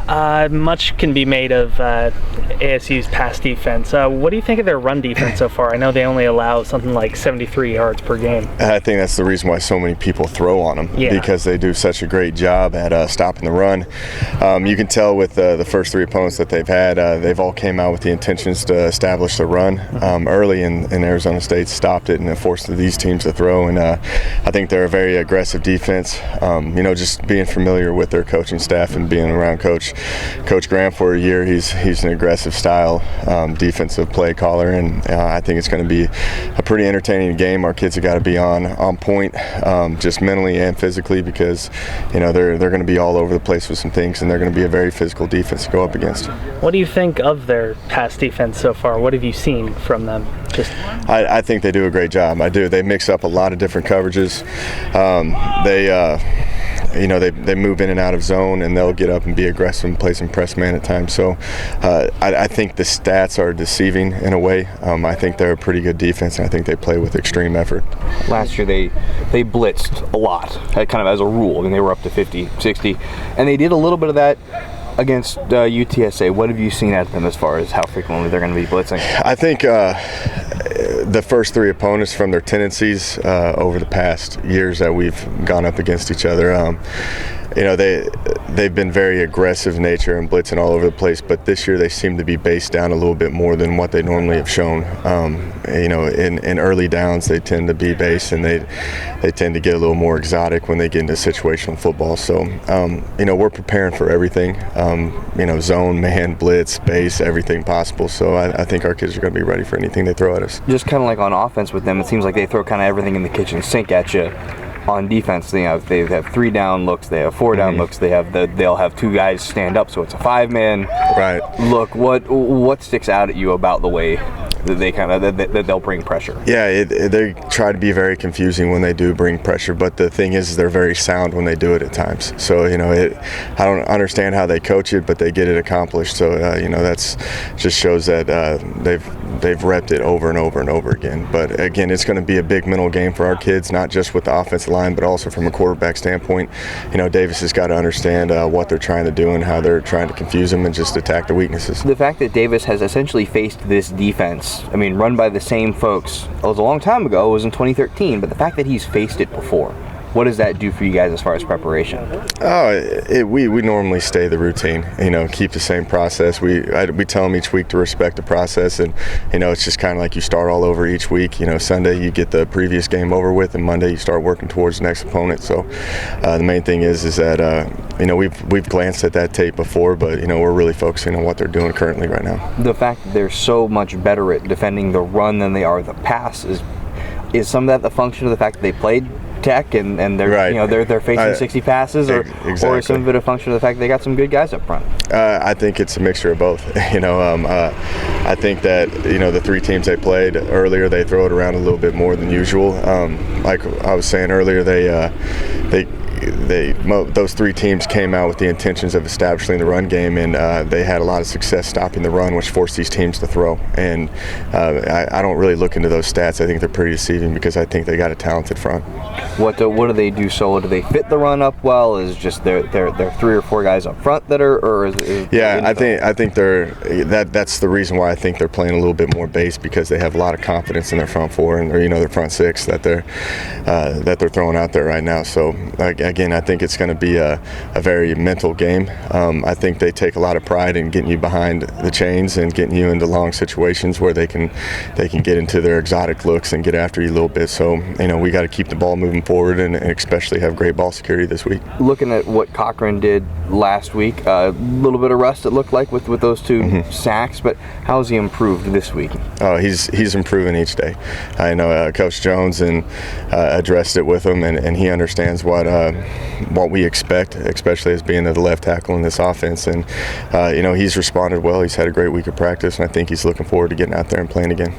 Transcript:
Much can be made of ASU's pass defense. What do you think of their run defense so far? I know they only allow something like 73 yards per game. I think that's the reason why so many people throw on them, because they do such a great job at stopping the run. You can tell with the first three opponents that they've had, they've all came out with the intentions to establish the run. Early in Arizona State stopped it and forced these teams to throw, and I think they're a very aggressive defense. Just being familiar with their coaching staff and being around Coach Graham for a year, he's an aggressive style defensive play caller, and I think it's going to be a pretty entertaining game. Our kids have got to be on point, just mentally and physically, because they're going to be all over the place with some things, and they're going to be a very physical defense to go up against. What do you think of their pass defense so far? What have you seen from them? I think they do a great job. I do. They mix up a lot of different coverages. They move in and out of zone, and they'll get up and be aggressive and play some press man at times. So I think the stats are deceiving in a way. I think they're a pretty good defense, and I think they play with extreme effort. Last year they blitzed a lot, kind of as a rule. I mean, they were up to 50, 60, and they did a little bit of that against UTSA. What have you seen out of them as far as how frequently they're going to be blitzing? I think the first three opponents, from their tendencies over the past years that we've gone up against each other, they've been very aggressive in nature and blitzing all over the place, but this year they seem to be based down a little bit more than what they normally have shown. In early downs they tend to be base, and they tend to get a little more exotic when they get into situational football. So we're preparing for everything, zone, man, blitz, base, everything possible. So I think our kids are going to be ready for anything they throw at us. Just kind of like on offense with them, it seems like they throw kind of everything in the kitchen sink at you. On defense, they have 3 down looks, they have 4 down looks, they'll have 2 guys stand up, so it's a 5-man look. What sticks out at you about the way that they that they'll bring pressure? Yeah, they try to be very confusing when they do bring pressure, but the thing is they're very sound when they do it at times. So I don't understand how they coach it, but they get it accomplished. So that's just shows that they've repped it over and over and over again. But again, it's going to be a big mental game for our kids, not just with the offensive line, but also from a quarterback standpoint. Davis has got to understand what they're trying to do and how they're trying to confuse them and just attack the weaknesses. The fact that Davis has essentially faced this defense, run by the same folks, it was a long time ago, it was in 2013, but the fact that he's faced it before, what does that do for you guys as far as preparation? We normally stay the routine, keep the same process. We tell them each week to respect the process, and it's just kind of like you start all over each week. Sunday you get the previous game over with, and Monday you start working towards the next opponent. So the main thing is that we've glanced at that tape before, but we're really focusing on what they're doing currently right now. The fact that they're so much better at defending the run than they are the pass is some of that the function of the fact that they played Tech and they're they're facing 60 passes, or is some of it a function of the fact that they got some good guys up front? I think it's a mixture of both. I think that the 3 teams they played earlier, they throw it around a little bit more than usual. Like I was saying earlier, those 3 teams came out with the intentions of establishing the run game, and they had a lot of success stopping the run, which forced these teams to throw. And I don't really look into those stats. I think they're pretty deceiving, because I think they got a talented front. What do they do solo? Do they fit the run up well? Is just they're 3 or 4 guys up front that are, or is I think that's the reason why I think they're playing a little bit more base, because they have a lot of confidence in their front 4 and their front 6 that they're throwing out there right now. So again, I think it's going to be a very mental game. I think they take a lot of pride in getting you behind the chains and getting you into long situations where they can get into their exotic looks and get after you a little bit. So we got to keep the ball moving forward, and especially have great ball security this week. Looking at what Cochran did last week, a little bit of rust it looked like with those 2 sacks, but how has he improved this week? Oh, he's improving each day. I know Coach Jones addressed it with him, and he understands what we expect, especially as being the left tackle in this offense. And he's responded well. He's had a great week of practice, and I think he's looking forward to getting out there and playing again.